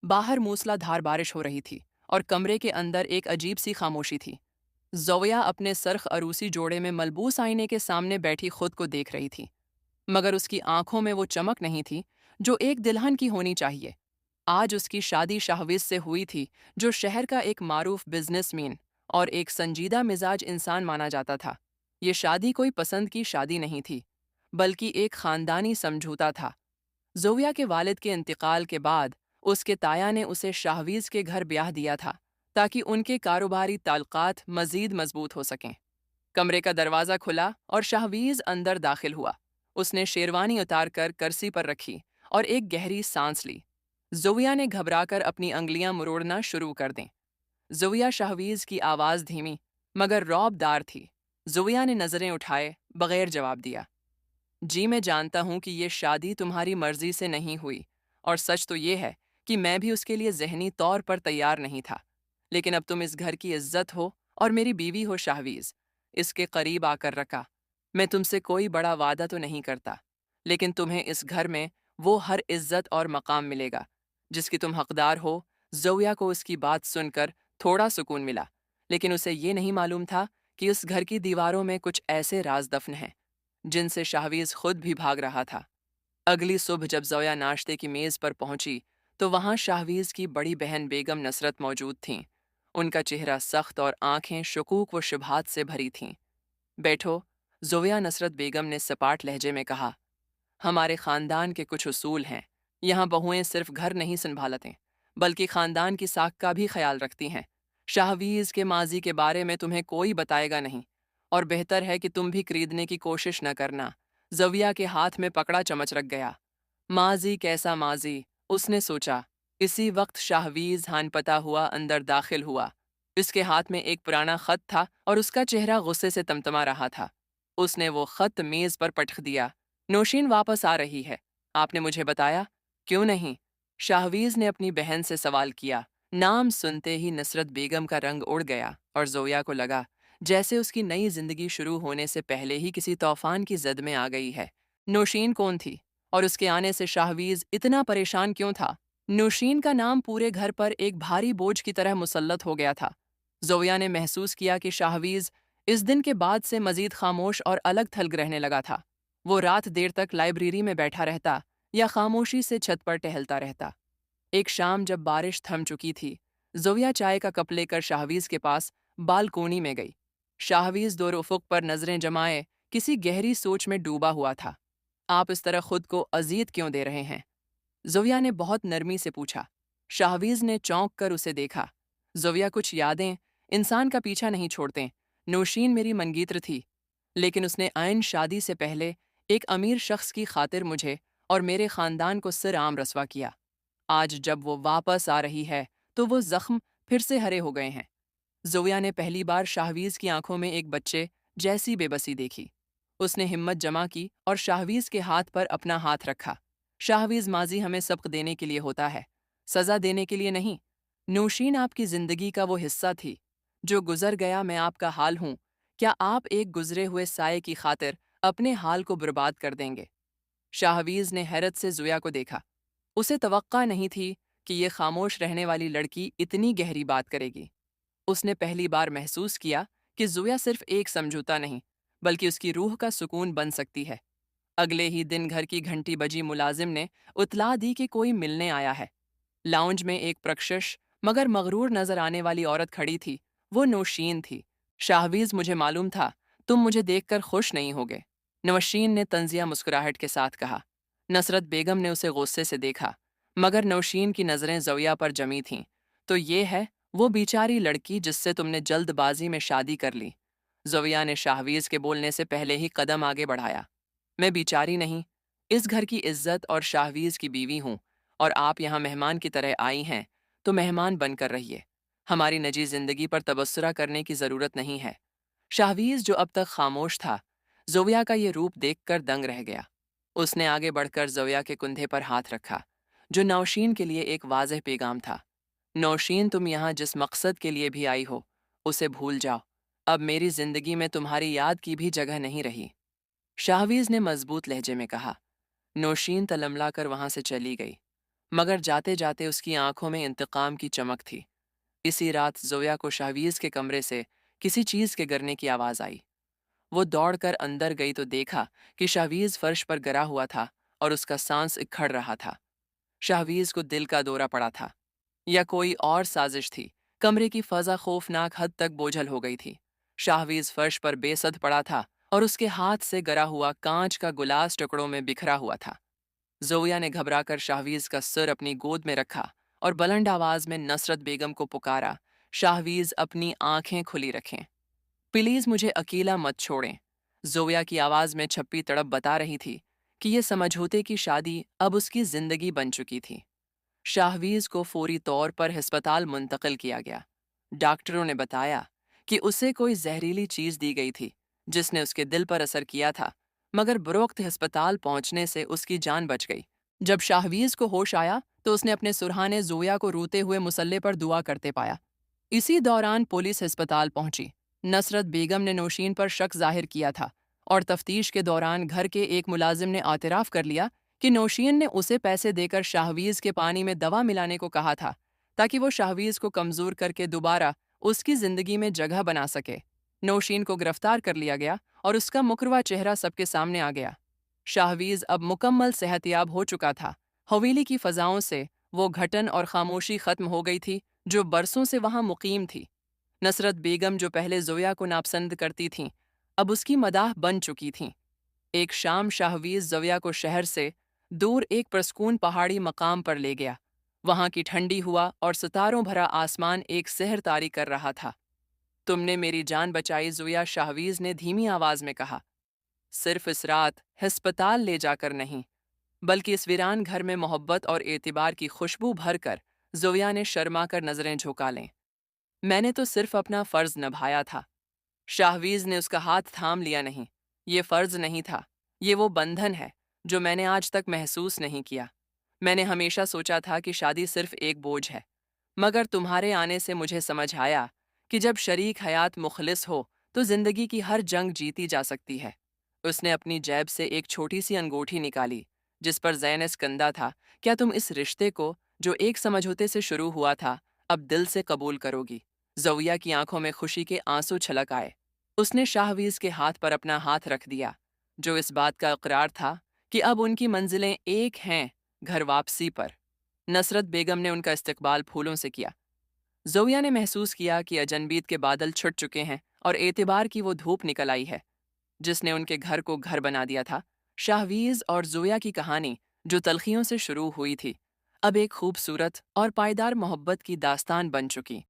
बाहर मूसलाधार बारिश हो रही थी और कमरे के अंदर एक अजीब सी खामोशी थी। ज़ोया अपने सरख अरूसी जोड़े में मलबूस आईने के सामने बैठी खुद को देख रही थी, मगर उसकी आंखों में वो चमक नहीं थी जो एक दुल्हन की होनी चाहिए। आज उसकी शादी शाहविज से हुई थी, जो शहर का एक मारूफ बिजनेसमैन और एक संजीदा मिजाज इंसान माना जाता था। ये शादी कोई पसंद की शादी नहीं थी, बल्कि एक खानदानी समझौता था। ज़ोया के वालिद के इंतकाल के बाद उसके ताया ने उसे शाहवीज़ के घर ब्याह दिया था, ताकि उनके कारोबारी ताल्लुकात मज़ीद मजबूत हो सकें। कमरे का दरवाज़ा खुला और शाहवीज़ अंदर दाखिल हुआ। उसने शेरवानी उतार कर करसी पर रखी और एक गहरी सांस ली। ज़ोया ने घबराकर अपनी अंगलियां मरोड़ना शुरू कर दें। ज़ोया शाहवीज़ की आवाज़ धीमी मगर रौबदार थी। ज़ोया ने नज़रें उठाए बगैर जवाब दिया। जी, मैं जानता हूँ कि ये शादी तुम्हारी मर्जी से नहीं हुई, और सच तो ये है कि मैं भी उसके लिए ज़हनी तौर पर तैयार नहीं था। लेकिन अब तुम इस घर की इज्जत हो और मेरी बीवी हो शाहवीज़। इसके करीब आकर रखा। मैं तुमसे कोई बड़ा वादा तो नहीं करता, लेकिन तुम्हें इस घर में वो हर इज्जत और मकाम मिलेगा जिसकी तुम हकदार हो। ज़ोया को उसकी बात सुनकर थोड़ा सुकून मिला, लेकिन उसे ये नहीं मालूम था कि उस घर की दीवारों में कुछ ऐसे राज दफन हैं जिनसे शाहवीज़ खुद भी भाग रहा था। अगली सुबह जब ज़ोया नाश्ते की मेज़ पर पहुंची, तो वहां शाहवीज़ की बड़ी बहन बेगम नसरत मौजूद थीं। उनका चेहरा सख्त और आंखें शुकूक व शुबहात से भरी थीं। बैठो, ज़ोया, नसरत बेगम ने सपाट लहजे में कहा। हमारे खानदान के कुछ उसूल हैं। यहाँ बहुएं सिर्फ घर नहीं संभालते, बल्कि खानदान की साख का भी ख्याल रखती हैं। शाहवीज़ के माजी के बारे में तुम्हें कोई बताएगा नहीं, और बेहतर है कि तुम भी खरीदने की कोशिश न करना। ज़विया के हाथ में पकड़ा चमच रख गया। माजी कैसा माजी, उसने सोचा। इसी वक्त शाहवीज़ हानपता हुआ अंदर दाखिल हुआ। उसके हाथ में एक पुराना खत था और उसका चेहरा गुस्से से तमतमा रहा था। उसने वो खत मेज़ पर पटक दिया। नौशीन वापस आ रही है, आपने मुझे बताया। क्यों नहीं? शाहवीज़ ने अपनी बहन से सवाल किया। नाम सुनते ही नसरत बेगम का रंग उड़ गया और ज़ोया को लगा जैसे उसकी नई जिंदगी शुरू होने से पहले ही किसी तूफान की जद में आ गई है। नौशीन कौन थी और उसके आने से शाहवीज़ इतना परेशान क्यों था? नौशीन का नाम पूरे घर पर एक भारी बोझ की तरह मुसल्लत हो गया था। ज़ोया ने महसूस किया कि शाहवीज़ इस दिन के बाद से मजीद खामोश और अलग थलग रहने लगा था। वो रात देर तक लाइब्रेरी में बैठा रहता या खामोशी से छत पर टहलता रहता। एक शाम जब बारिश थम चुकी थी, ज़ोया चाय का कप लेकर शाहवीज़ के पास बालकोनी में गई। शाहवीज़ दूर उफ़ुक़ पर नज़रें जमाए किसी गहरी सोच में डूबा हुआ था। आप इस तरह खुद को अज़ियत क्यों दे रहे हैं? ज़ोया ने बहुत नरमी से पूछा। शाहवीज़ ने चौंक कर उसे देखा। ज़ोया, कुछ यादें इंसान का पीछा नहीं छोड़ते। नौशीन मेरी मनगीत्र थी, लेकिन उसने आइन शादी से पहले एक अमीर शख्स की खातिर मुझे और मेरे ख़ानदान को सिर आम रसवा किया। आज जब वो वापस आ रही है, तो वो ज़ख्म फिर से हरे हो गए हैं। ज़ोया ने पहली बार शाहवीज़ की आंखों में एक बच्चे जैसी बेबसी देखी। उसने हिम्मत जमा की और शाहवीज़ के हाथ पर अपना हाथ रखा। शाहवीज़, माजी हमें सबक देने के लिए होता है, सज़ा देने के लिए नहीं। नौशीन आपकी ज़िंदगी का वो हिस्सा थी जो गुज़र गया। मैं आपका हाल हूँ। क्या आप एक गुज़रे हुए साये की खातिर अपने हाल को बर्बाद कर देंगे? शाहवीज़ ने हैरत से ज़ोया को देखा। उसे तवक्का नहीं थी कि ये खामोश रहने वाली लड़की इतनी गहरी बात करेगी। उसने पहली बार महसूस किया कि ज़ोया सिर्फ एक समझौता नहीं, बल्कि उसकी रूह का सुकून बन सकती है। अगले ही दिन घर की घंटी बजी मुलाजिम ने उतला दी कि कोई मिलने आया है। लाउंज में एक प्रकशिश मगर मगरूर नजर आने वाली औरत खड़ी थी। वो नौशीन थी। शाहवीज़, मुझे मालूम था तुम मुझे देखकर खुश नहीं होगे, नौशीन ने तंजिया मुस्कुराहट के साथ कहा। नसरत बेगम ने उसे गुस्से से देखा, मगर नौशीन की नज़रें ज़ोया पर जमी थीं। तो ये है वो बेचारी लड़की जिससे तुमने जल्दबाजी में शादी कर ली। ज़ोया ने शाहवीज़ के बोलने से पहले ही कदम आगे बढ़ाया। मैं बेचारी नहीं, इस घर की इज्जत और शाहवीज़ की बीवी हूँ, और आप यहाँ मेहमान की तरह आई हैं, तो मेहमान बनकर रहिए। हमारी निजी ज़िंदगी पर तबसरा करने की ज़रूरत नहीं है। शाहवीज़, जो अब तक खामोश था, ज़ोया का ये रूप देखकर दंग रह गया। उसने आगे बढ़कर ज़ोया के कंधे पर हाथ रखा, जो नौशीन के लिए एक वाज़ेह पैगाम था। नौशीन, तुम यहाँ जिस मकसद के लिए भी आई हो, उसे भूल जाओ। अब मेरी ज़िंदगी में तुम्हारी याद की भी जगह नहीं रही। शाहवीज़ ने मजबूत लहजे में कहा। नौशीन तलमला कर वहाँ से चली गई। مگر جاتے جاتے اس کی آنکھوں میں انتقام کی چمک تھی۔ اسی رات زویا کو شاہویز کے کمرے سے کسی چیز کے گرنے کی آواز آئی۔ وہ دوڑ کر اندر گئی تو دیکھا کہ شاہویز فرش پر گرا ہوا تھا اور اس کا سانس اکھڑ رہا تھا۔ شاہویز کو دل کا دورہ پڑا تھا، یا کوئی اور سازش تھی۔ کمرے کی فضا خوفناک حد تک بوجھل ہو گئی تھی۔ شاہویز فرش پر بے سد پڑا تھا اور اس کے ہاتھ سے گرا ہوا کانچ کا گلاس ٹکڑوں میں بکھرا ہوا تھا۔ زویا نے گھبرا کر شاہویز کا سر اپنی گود میں رکھا اور بلند آواز میں نصرت بیگم کو پکارا، شاہویز اپنی آنکھیں کھلی رکھیں، پلیز مجھے اکیلا مت چھوڑیں۔ زویا کی آواز میں چھپی تڑپ بتا رہی تھی کہ یہ سمجھوتے کی شادی اب اس کی زندگی بن چکی تھی۔ شاہویز کو فوری طور پر ہسپتال منتقل کیا گیا۔ ڈاکٹروں نے بتایا کہ اسے کوئی زہریلی چیز دی گئی تھی جس نے اس کے دل پر اثر کیا تھا، مگر بروقت ہسپتال پہنچنے سے اس کی جان بچ گئی۔ جب شاہویز کو ہوش آیا تو اس نے اپنے سرہانے زویا کو روتے ہوئے مصلے پر دعا کرتے پایا۔ اسی دوران پولیس ہسپتال پہنچی۔ نصرت بیگم نے نوشین پر شک ظاہر کیا تھا اور تفتیش کے دوران گھر کے ایک ملازم نے اعتراف کر لیا کہ نوشین نے اسے پیسے دے کر شاہویز کے پانی میں دوا ملانے کو کہا تھا تاکہ وہ شاہویز کو کمزور کر کے دوبارہ اس کی زندگی میں جگہ بنا سکے۔ نوشین کو گرفتار کر لیا گیا اور اس کا مکروا چہرہ سب کے سامنے آ گیا۔ شاہویز اب مکمل صحت یاب ہو چکا تھا۔ حویلی کی فضاؤں سے وہ گھٹن اور خاموشی ختم ہو گئی تھی جو برسوں سے وہاں مقیم تھی۔ نصرت بیگم جو پہلے زویا کو ناپسند کرتی تھیں، اب اس کی مداح بن چکی تھیں۔ ایک شام شاہویز زویا کو شہر سے دور ایک پرسکون پہاڑی مقام پر لے گیا۔ وہاں کی ٹھنڈی ہوا اور ستاروں بھرا آسمان ایک سحر طاری کر رہا تھا۔ تم نے میری جان بچائی زویا، شاہویز نے دھیمی آواز میں کہا۔ صرف اس رات ہسپتال لے جا کر نہیں، بلکہ اس ویران گھر میں محبت اور اعتبار کی خوشبو بھر کر زویا نے شرما کر نظریں جھکا لیں۔ میں نے تو صرف اپنا فرض نبھایا تھا۔ شاہویز نے اس کا ہاتھ تھام لیا۔ نہیں، یہ فرض نہیں تھا، یہ وہ بندھن ہے جو میں نے آج تک محسوس نہیں کیا۔ میں نے ہمیشہ سوچا تھا کہ شادی صرف ایک بوجھ ہے، مگر تمہارے آنے سے مجھے سمجھ آیا کہ جب شریک حیات مخلص ہو تو زندگی کی ہر جنگ جیتی جا سکتی ہے۔ اس نے اپنی جیب سے ایک چھوٹی سی انگوٹھی نکالی جس پر زین اسکندہ تھا۔ کیا تم اس رشتے کو جو ایک سمجھوتے سے شروع ہوا تھا اب دل سے قبول کرو گی؟ زویا کی آنکھوں میں خوشی کے آنسو چھلک آئے۔ اس نے شاہویز کے ہاتھ پر اپنا ہاتھ رکھ دیا، جو اس بات کا اقرار تھا کہ اب ان کی منزلیں ایک ہیں، گھر واپسی پر۔ نصرت بیگم نے ان کا استقبال پھولوں سے کیا۔ زویا نے محسوس کیا کہ اجنبیت کے بادل چھٹ چکے ہیں اور اعتبار کی وہ دھوپ نکل آئی ہے جس نے ان کے گھر کو گھر بنا دیا تھا۔ شاہویز اور زویا کی کہانی جو تلخیوں سے شروع ہوئی تھی، اب ایک خوبصورت اور پائیدار محبت کی داستان بن چکی۔